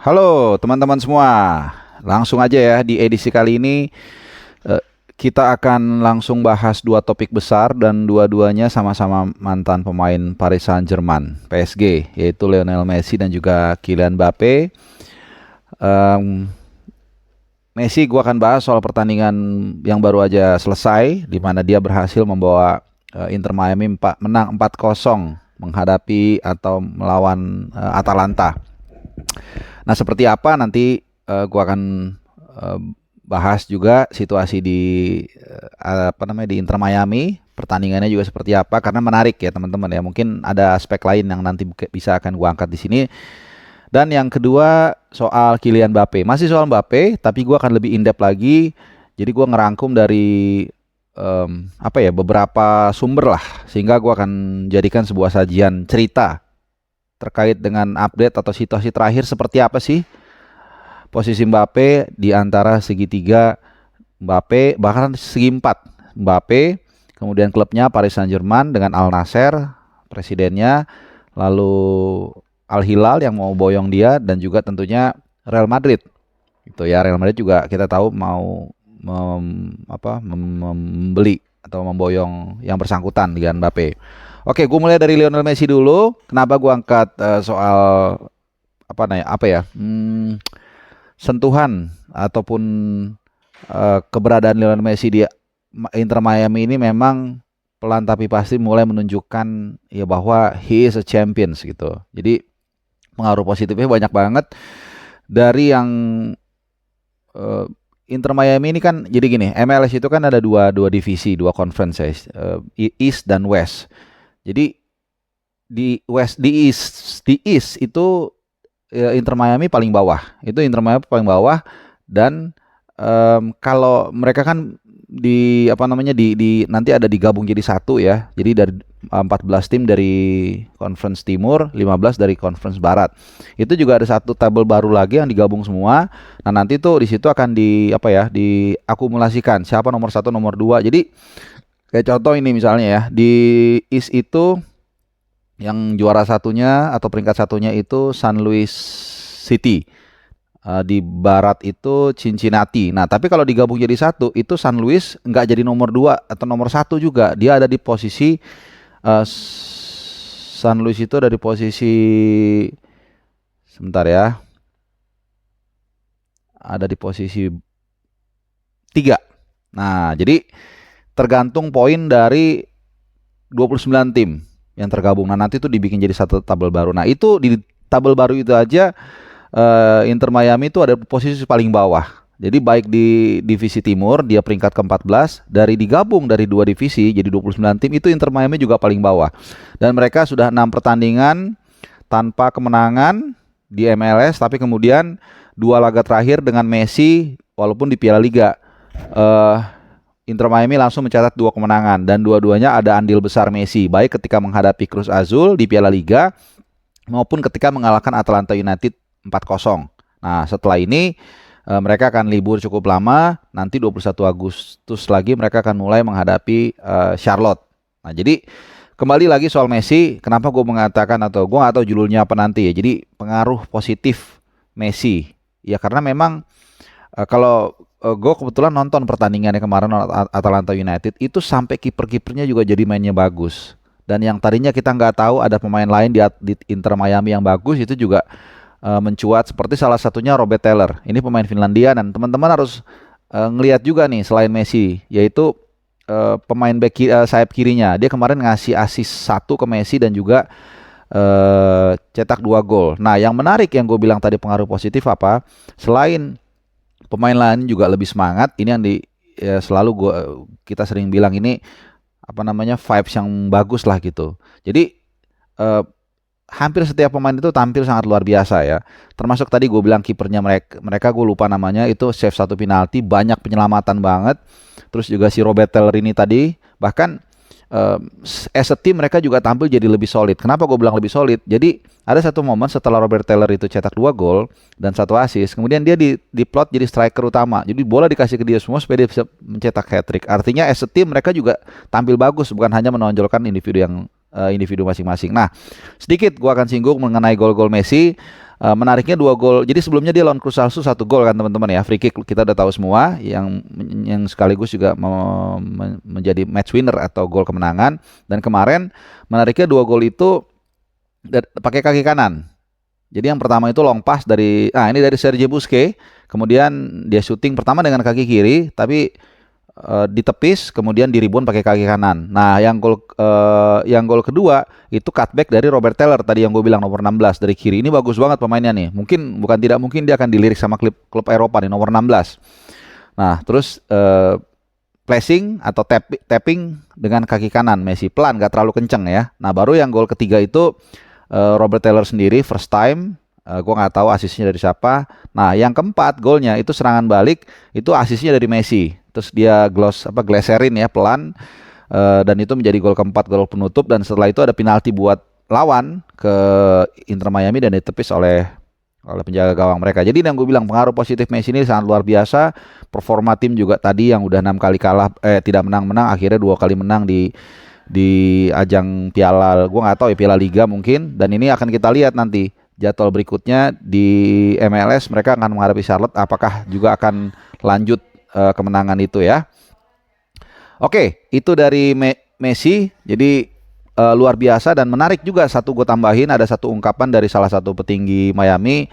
Halo teman-teman semua, langsung aja ya di edisi kali ini kita akan langsung bahas dua topik besar dan dua-duanya sama-sama mantan pemain Paris Saint-Germain PSG, yaitu Lionel Messi dan juga Kylian Mbappe. Em, Messi gua akan bahas soal pertandingan yang baru aja selesai di mana dia berhasil membawa Inter Miami menang 4-0 menghadapi atau melawan Atalanta. Nah, seperti apa nanti gua akan eh, bahas juga situasi di di Inter Miami, pertandingannya juga seperti apa karena menarik ya teman-teman ya. Mungkin ada aspek lain yang nanti bisa akan gua angkat di sini. Dan yang kedua soal Kylian Mbappe. Masih soal Mbappe, tapi gua akan lebih in-depth lagi. Jadi gua ngerangkum dari beberapa sumber lah sehingga gua akan jadikan sebuah sajian cerita terkait dengan update atau situasi terakhir seperti apa sih posisi Mbappe di antara segitiga Mbappe bahkan segi empat Mbappe, kemudian klubnya Paris Saint-Germain dengan Al Nassr presidennya, lalu Al Hilal yang mau boyong dia dan juga tentunya Real Madrid. Itu ya, Real Madrid juga kita tahu mau membeli atau memboyong yang bersangkutan dengan Mbappe. Oke, gue mulai dari Lionel Messi dulu. Kenapa gue angkat soal sentuhan ataupun keberadaan Lionel Messi di Inter Miami ini memang pelan tapi pasti mulai menunjukkan ya bahwa he is a champions gitu. Jadi pengaruh positifnya banyak banget dari yang eh, Inter Miami ini kan jadi gini, MLS itu kan ada dua divisi, dua conference ya, East dan West. Jadi di East itu Inter Miami paling bawah. Itu Inter Miami paling bawah dan kalau mereka kan di nanti ada digabung jadi satu ya. Jadi dari 14 tim dari Conference Timur, 15 dari Conference Barat. Itu juga ada satu tabel baru lagi yang digabung semua. Nah, nanti tuh di situ akan diakumulasikan siapa nomor satu, nomor dua. Jadi kayak contoh ini misalnya ya, di East itu yang juara satunya atau peringkat satunya itu San Luis City. Di barat itu Cincinnati. Nah, tapi kalau digabung jadi satu, itu San Luis nggak jadi nomor dua atau nomor satu juga. Dia ada di posisi San Luis itu ada di posisi sebentar ya, ada di posisi tiga. Nah, jadi tergantung poin dari 29 tim yang tergabung. Nah, nanti itu dibikin jadi satu tabel baru. Nah, itu di tabel baru itu aja Inter Miami itu ada posisi paling bawah. Jadi baik di divisi timur dia peringkat ke-14, dari digabung dari dua divisi jadi 29 tim itu Inter Miami juga paling bawah. Dan mereka sudah 6 pertandingan tanpa kemenangan di MLS, tapi kemudian dua laga terakhir dengan Messi walaupun di Piala Liga Inter Miami langsung mencatat 2 kemenangan dan dua-duanya ada andil besar Messi baik ketika menghadapi Cruz Azul di Piala Liga maupun ketika mengalahkan Atlanta United 4-0. Nah, setelah ini mereka akan libur cukup lama. Nanti 21 Agustus lagi mereka akan mulai menghadapi Charlotte. Nah, jadi kembali lagi soal Messi, kenapa gue mengatakan atau gue nggak tahu judulnya apa nanti ya. Jadi pengaruh positif Messi. Ya karena memang kalau gue kebetulan nonton pertandingannya kemarin Atalanta United itu sampai kiper-kipernya juga jadi mainnya bagus. Dan yang tadinya kita nggak tahu ada pemain lain di Inter Miami yang bagus itu juga mencuat, seperti salah satunya Robert Taylor. Ini pemain Finlandia dan teman-teman harus ngelihat juga nih selain Messi, yaitu pemain sayap kirinya. Dia kemarin ngasih assist 1 ke Messi dan juga cetak 2 gol. Nah, yang menarik yang gue bilang tadi pengaruh positif apa? Selain pemain lain juga lebih semangat, ini yang selalu kita sering bilang ini vibes yang bagus lah gitu. Jadi hampir setiap pemain itu tampil sangat luar biasa ya. Termasuk tadi gue bilang kipernya mereka gue lupa namanya, itu save 1 penalti, banyak penyelamatan banget. Terus juga si Robert Taylor ini tadi bahkan as a team mereka juga tampil jadi lebih solid. Kenapa gue bilang lebih solid? Jadi ada satu momen setelah Robert Taylor itu cetak 2 gol dan 1 assist, kemudian dia diplot jadi striker utama. Jadi bola dikasih ke dia semua supaya dia bisa mencetak hat-trick. Artinya as a team mereka juga tampil bagus, bukan hanya menonjolkan individu masing-masing. Nah, sedikit gue akan singgung mengenai gol-gol Messi. Menariknya 2 gol. Jadi sebelumnya dia lawan Cruzasu 1 gol kan teman-teman ya. Free kick kita udah tahu semua yang sekaligus juga menjadi match winner atau gol kemenangan. Dan kemarin menariknya 2 gol itu pakai kaki kanan. Jadi yang pertama itu long pass ini dari Sergio Busquets. Kemudian dia syuting pertama dengan kaki kiri, tapi ditepis, kemudian di rebound pakai kaki kanan. Nah, yang gol kedua itu cutback dari Robert Taylor tadi yang gue bilang nomor 16 dari kiri. Ini bagus banget pemainnya nih. Bukan tidak mungkin dia akan dilirik sama klub Eropa nih nomor 16. Nah, terus flashing atau tapping dengan kaki kanan Messi, pelan, gak terlalu kenceng ya. Nah, baru yang gol ketiga itu Robert Taylor sendiri first time. Gue nggak tahu asisnya dari siapa. Nah, yang keempat golnya itu serangan balik, itu asisnya dari Messi. Terus dia gleserin ya pelan, dan itu menjadi gol keempat, gol penutup. Dan setelah itu ada penalti buat lawan ke Inter Miami dan ditepis oleh penjaga gawang mereka. Jadi yang gue bilang pengaruh positif Messi ini sangat luar biasa. Performa tim juga tadi yang udah 6 kali kalah, tidak menang-menang, akhirnya 2 kali menang di ajang Piala, gue nggak tahu ya, Piala Liga mungkin. Dan ini akan kita lihat nanti jadwal berikutnya di MLS, mereka akan menghadapi Charlotte, apakah juga akan lanjut kemenangan itu ya. Oke, itu dari Messi. Jadi luar biasa dan menarik juga. Satu gue tambahin, ada satu ungkapan dari salah satu petinggi Miami.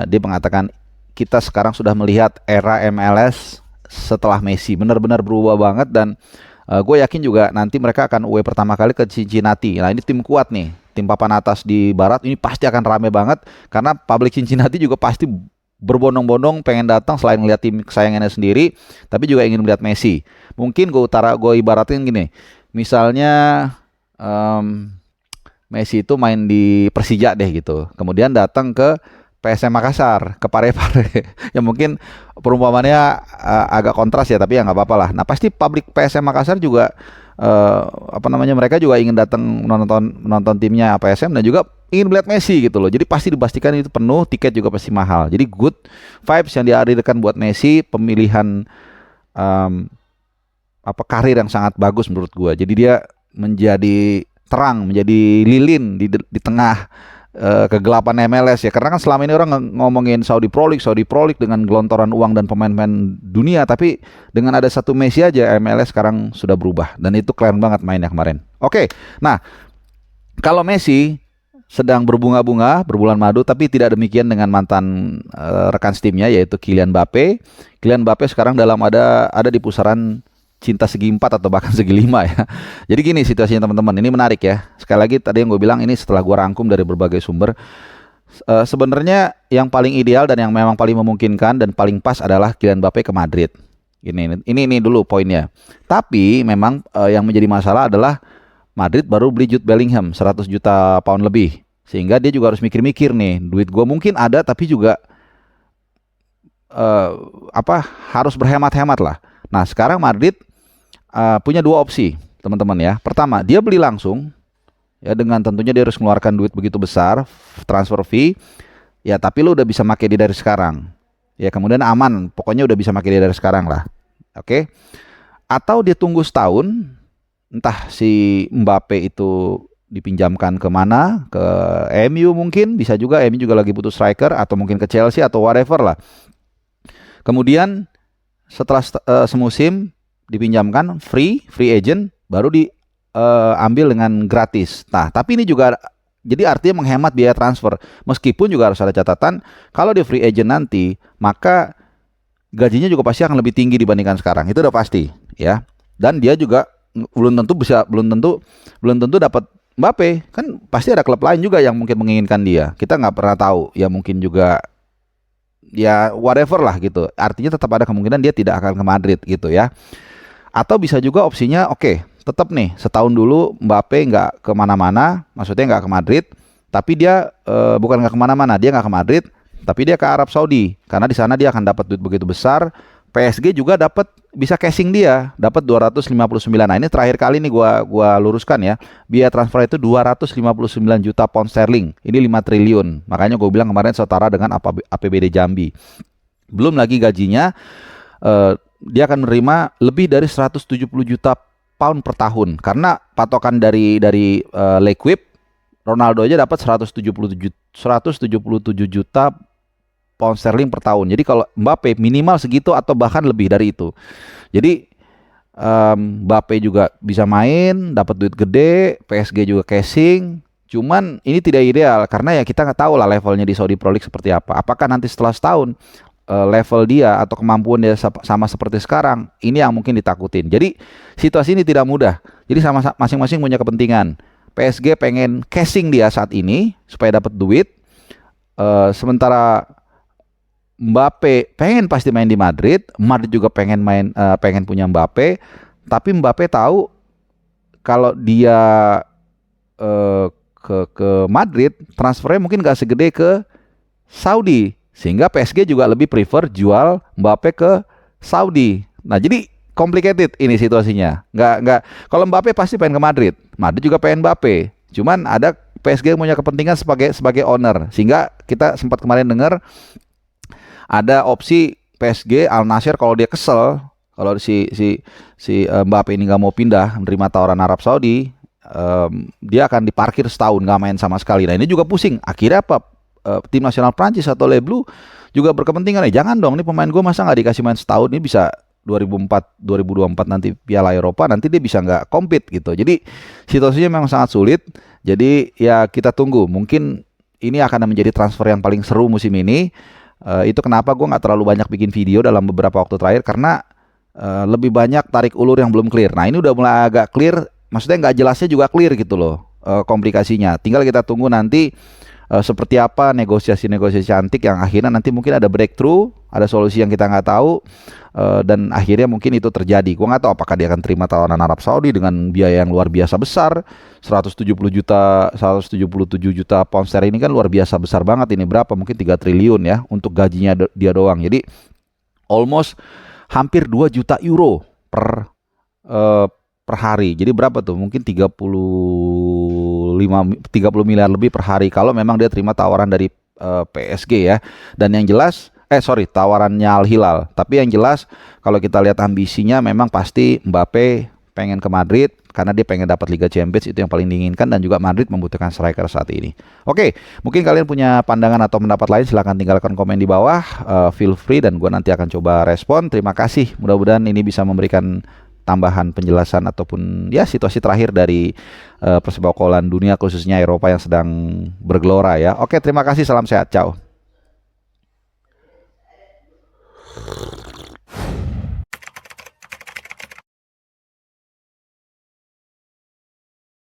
Dia mengatakan kita sekarang sudah melihat era MLS setelah Messi, benar-benar berubah banget. Dan gue yakin juga nanti mereka akan away pertama kali ke Cincinnati. Nah, ini tim kuat nih, tim papan atas di barat, ini pasti akan rame banget karena publik Cincinnati juga pasti berbondong-bondong pengen datang selain melihat tim kesayangannya sendiri, tapi juga ingin melihat Messi. Mungkin gue ibaratin gini, misalnya Messi itu main di Persija deh gitu, kemudian datang ke PSM Makassar, ke Parepare. Ya mungkin perumpamannya agak kontras ya, tapi ya nggak apa-apa lah. Nah, pasti publik PSM Makassar juga mereka juga ingin datang menonton timnya PSM dan juga ingin melihat Messi gitu loh. Jadi pasti dipastikan itu penuh, tiket juga pasti mahal. Jadi good vibes yang dihadirkan buat Messi, pemilihan karir yang sangat bagus menurut gua. Jadi dia menjadi terang, menjadi lilin di tengah kegelapan MLS ya. Karena kan selama ini orang ngomongin Saudi Pro League dengan gelontoran uang dan pemain-pemain dunia, tapi dengan ada satu Messi aja MLS sekarang sudah berubah dan itu keren banget mainnya kemarin. Oke. Nah, kalau Messi sedang berbunga-bunga, berbulan madu, tapi tidak demikian dengan mantan rekan setimnya yaitu Kylian Mbappe. Kylian Mbappe sekarang ada di pusaran cinta segi 4 atau bahkan segi 5 ya. Jadi gini situasinya teman-teman, ini menarik ya. Sekali lagi tadi yang gue bilang ini setelah gue rangkum dari berbagai sumber. Sebenarnya yang paling ideal dan yang memang paling memungkinkan dan paling pas adalah Kylian Mbappe ke Madrid. Ini dulu poinnya. Tapi memang yang menjadi masalah adalah Madrid baru beli Jude Bellingham 100 juta pound lebih. Sehingga dia juga harus mikir-mikir nih, duit gue mungkin ada tapi juga harus berhemat-hemat lah. Nah, sekarang Madrid punya 2 opsi, teman-teman ya. Pertama, dia beli langsung, ya dengan tentunya dia harus mengeluarkan duit begitu besar, transfer fee, ya tapi lu udah bisa pakai dia dari sekarang. Ya kemudian aman, pokoknya udah bisa pakai dia dari sekarang lah. Oke? Atau dia tunggu setahun, entah si Mbappe itu dipinjamkan kemana, ke MU mungkin, bisa juga MU juga lagi butuh striker, atau mungkin ke Chelsea atau whatever lah. Kemudian setelah semusim dipinjamkan free agent, baru diambil dengan gratis. Nah, tapi ini juga jadi artinya menghemat biaya transfer. Meskipun juga harus ada catatan, kalau di free agent nanti, maka gajinya juga pasti akan lebih tinggi dibandingkan sekarang. Itu udah pasti, ya. Dan dia juga belum tentu dapat Mbappe. Kan pasti ada klub lain juga yang mungkin menginginkan dia. Kita nggak pernah tahu. Ya mungkin juga ya whatever lah gitu. Artinya tetap ada kemungkinan dia tidak akan ke Madrid gitu ya. Atau bisa juga opsinya tetap nih setahun dulu Mbappe nggak kemana-mana, maksudnya nggak ke Madrid, tapi dia bukan nggak kemana-mana, dia nggak ke Madrid, tapi dia ke Arab Saudi karena di sana dia akan dapat duit begitu besar. PSG juga bisa casing dia, dapat 259. Nah, ini terakhir kali nih gua luruskan ya. Biaya transfer itu 259 juta pound sterling. Ini 5 triliun. Makanya gue bilang kemarin setara dengan APBD Jambi. Belum lagi gajinya, dia akan menerima lebih dari 170 juta pound per tahun karena patokan dari L'Equipe Ronaldo aja dapat 177 juta pound sterling per tahun. Jadi kalau Mbappe minimal segitu atau bahkan lebih dari itu. Jadi Mbappe juga bisa main, dapat duit gede, PSG juga casing. Cuman ini tidak ideal karena ya kita nggak tahu lah levelnya di Saudi Pro League seperti apa. Apakah nanti setelah setahun level dia atau kemampuan dia sama seperti sekarang, ini yang mungkin ditakutin. Jadi situasi ini tidak mudah. Jadi sama masing-masing punya kepentingan. PSG pengen casing dia saat ini supaya dapat duit, sementara Mbappe pengen pasti main di Madrid. Madrid juga pengen punya Mbappe, tapi Mbappe tahu kalau dia ke Madrid transfernya mungkin gak segede ke Saudi, sehingga PSG juga lebih prefer jual Mbappe ke Saudi. Nah jadi complicated ini situasinya. Nggak. Kalau Mbappe pasti pengen ke Madrid, Madrid juga pengen Mbappe. Cuman ada PSG yang punya kepentingan sebagai owner, sehingga kita sempat kemarin dengar ada opsi PSG Al Nassr kalau dia kesel, kalau si Mbappe ini nggak mau pindah menerima tawaran Arab Saudi, dia akan diparkir setahun nggak main sama sekali. Nah ini juga pusing. Akhirnya apa? Tim nasional Prancis atau Les Bleus juga berkepentingan, jangan dong, ini pemain gue masa nggak dikasih main setahun, ini bisa 2024 nanti Piala Eropa, nanti dia bisa nggak compete gitu. Jadi situasinya memang sangat sulit. Jadi ya kita tunggu, mungkin ini akan menjadi transfer yang paling seru musim ini. Itu kenapa gue nggak terlalu banyak bikin video dalam beberapa waktu terakhir, karena lebih banyak tarik ulur yang belum clear. Nah ini udah mulai agak clear, maksudnya nggak jelasnya juga clear gitu loh, komplikasinya. Tinggal kita tunggu nanti seperti apa negosiasi cantik yang akhirnya nanti mungkin ada breakthrough, ada solusi yang kita nggak tahu, dan akhirnya mungkin itu terjadi. Gua nggak tahu apakah dia akan terima tawaran Arab Saudi dengan biaya yang luar biasa besar, 177 juta pound sterling ini kan luar biasa besar banget. Ini berapa? Mungkin 3 triliun ya untuk gajinya dia doang. Jadi almost hampir 2 juta euro per hari. Jadi berapa tuh? Mungkin 30 miliar lebih per hari kalau memang dia terima tawaran dari PSG ya. Dan yang jelas tawarannya Al Hilal. Tapi yang jelas kalau kita lihat ambisinya memang pasti Mbappe pengen ke Madrid karena dia pengen dapat Liga Champions, itu yang paling diinginkan, dan juga Madrid membutuhkan striker saat ini. Oke, mungkin kalian punya pandangan atau pendapat lain, silahkan tinggalkan komen di bawah. Feel free dan gue nanti akan coba respon. Terima kasih. Mudah-mudahan ini bisa memberikan tambahan penjelasan ataupun ya situasi terakhir dari persepak bolaan dunia, khususnya Eropa yang sedang bergelora ya. Oke, terima kasih, salam sehat, ciao.